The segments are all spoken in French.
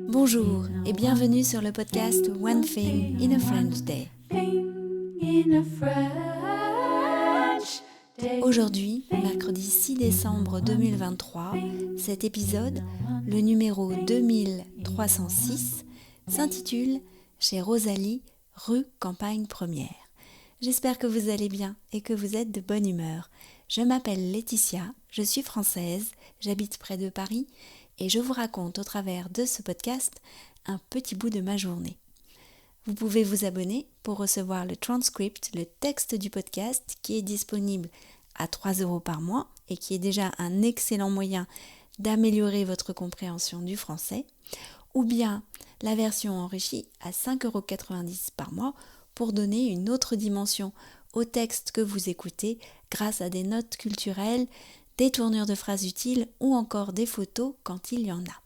Bonjour et bienvenue sur le podcast One Thing in a French Day. Aujourd'hui, mercredi 6 décembre 2023, cet épisode, le numéro 2306, s'intitule « Chez Rosalie, rue Campagne Première ». J'espère que vous allez bien et que vous êtes de bonne humeur. Je m'appelle Laetitia, je suis française, j'habite près de Paris et je vous raconte au travers de ce podcast un petit bout de ma journée. Vous pouvez vous abonner pour recevoir le transcript, le texte du podcast qui est disponible à 3 € par mois et qui est déjà un excellent moyen d'améliorer votre compréhension du français, ou bien la version enrichie à 5,90 € par mois pour donner une autre dimension au texte que vous écoutez grâce à des notes culturelles, des tournures de phrases utiles ou encore des photos quand il y en a.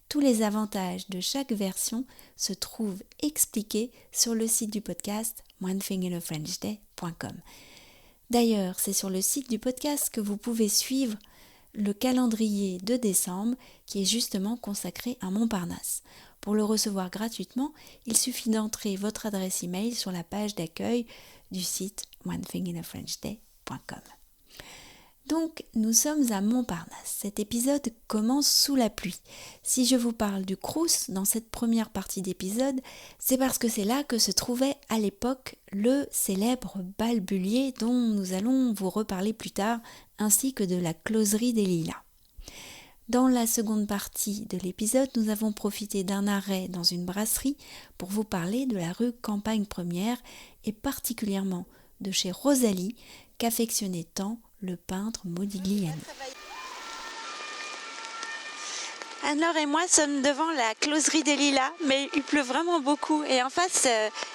Tous les avantages de chaque version se trouvent expliqués sur le site du podcast onethinginafrenchday.com. D'ailleurs, c'est sur le site du podcast que vous pouvez suivre le calendrier de décembre qui est justement consacré à Montparnasse. Pour le recevoir gratuitement, il suffit d'entrer votre adresse email sur la page d'accueil du site onethinginafrenchday.com. Donc, nous sommes à Montparnasse. Cet épisode commence sous la pluie. Si je vous parle du Crous dans cette première partie d'épisode, c'est parce que c'est là que se trouvait à l'époque le célèbre bal Bullier dont nous allons vous reparler plus tard, ainsi que de la closerie des Lilas. Dans la seconde partie de l'épisode, nous avons profité d'un arrêt dans une brasserie pour vous parler de la rue Campagne Première et particulièrement de chez Rosalie, qu'affectionnait tant le peintre Modigliani. Anne-Laure et moi sommes devant la closerie des Lilas, mais il pleut vraiment beaucoup. Et en face,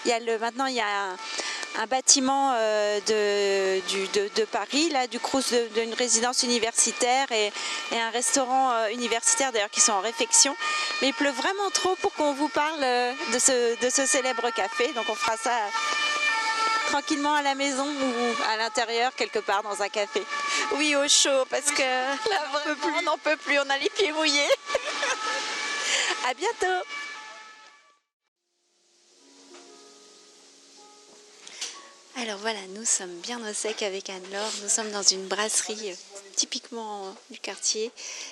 maintenant il y a un bâtiment de Paris, là, du Crous, d'une résidence universitaire et un restaurant universitaire d'ailleurs qui sont en réfection. Mais il pleut vraiment trop pour qu'on vous parle de ce célèbre café. Donc on fera ça tranquillement à la maison ou à l'intérieur, quelque part dans un café. Oui, au chaud, parce que là, vraiment, on n'en peut plus, on a les pieds mouillés. À bientôt. Alors voilà, nous sommes bien au sec avec Anne-Laure. Nous sommes dans une brasserie typiquement du quartier,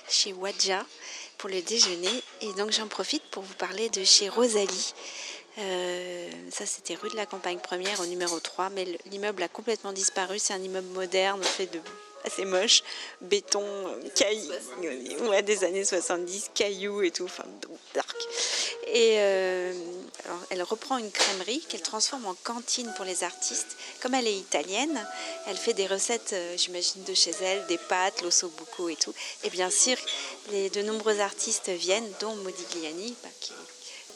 chez Wadja, pour le déjeuner. Et donc j'en profite pour vous parler de chez Rosalie. Ça c'était rue de la Campagne Première au numéro 3, mais l'immeuble a complètement disparu. C'est un immeuble moderne fait de assez moche, béton, cailloux, ouais, des années 70, cailloux et tout, enfin dark. Et alors, elle reprend une crèmerie qu'elle transforme en cantine pour les artistes. Comme elle est italienne, elle fait des recettes, j'imagine, de chez elle, des pâtes, l'ossobuco et tout. Et bien sûr, de nombreux artistes viennent, dont Modigliani, qui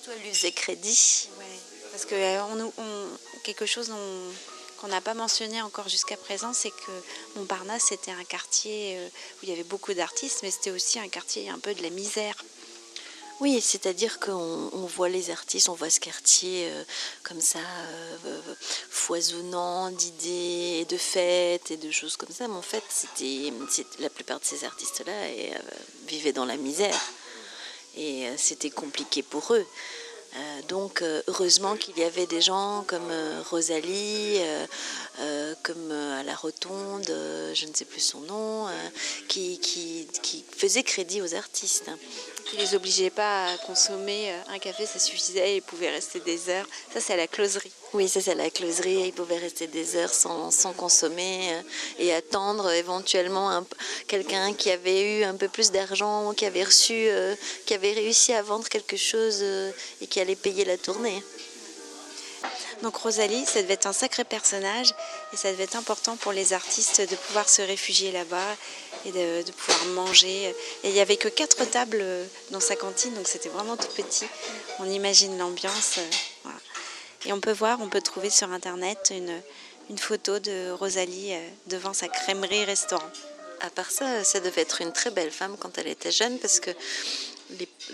Toi, lui faisait crédit. ouais, parce que quelque chose qu'on n'a pas mentionné encore jusqu'à présent, c'est que Montparnasse, c'était un quartier où il y avait beaucoup d'artistes, mais c'était aussi un quartier un peu de la misère. Oui, c'est-à-dire qu'on voit les artistes, on voit ce quartier comme ça, foisonnant d'idées, et de fêtes et de choses comme ça. Mais en fait, la plupart de ces artistes-là vivaient dans la misère. Et c'était compliqué pour eux. Donc heureusement qu'il y avait des gens comme Rosalie, comme à la Rotonde, je ne sais plus son nom, qui faisaient crédit aux artistes. Qui les obligeait pas à consommer un café, ça suffisait, ils pouvaient rester des heures. Ça, c'est à la closerie. Oui, ça c'est la closerie, ils pouvaient rester des heures sans consommer et attendre éventuellement quelqu'un qui avait eu un peu plus d'argent, qui avait réussi à vendre quelque chose et qui allait payer la tournée. Donc Rosalie, ça devait être un sacré personnage et ça devait être important pour les artistes de pouvoir se réfugier là-bas et de pouvoir manger. Et il n'y avait que 4 tables dans sa cantine, donc c'était vraiment tout petit. On imagine l'ambiance. Voilà. Et on peut trouver sur internet une photo de Rosalie devant sa crèmerie restaurant. À part ça, ça devait être une très belle femme quand elle était jeune parce que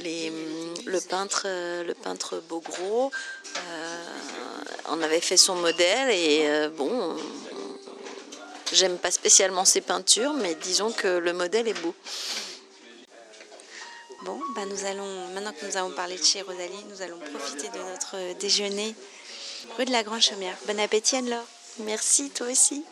le peintre Bogro en avait fait son modèle et j'aime pas spécialement ses peintures, mais disons que le modèle est beau. Bon, nous allons, maintenant que nous avons parlé de chez Rosalie, nous allons profiter de notre déjeuner rue de la Grande Chaumière. Bon appétit Anne-Laure. Merci, toi aussi.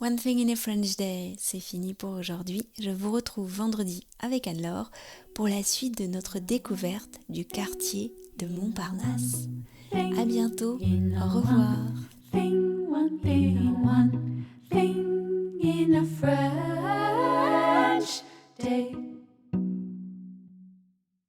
One Thing in a French Day, c'est fini pour aujourd'hui. Je vous retrouve vendredi avec Anne-Laure pour la suite de notre découverte du quartier de Montparnasse. À bientôt, au revoir.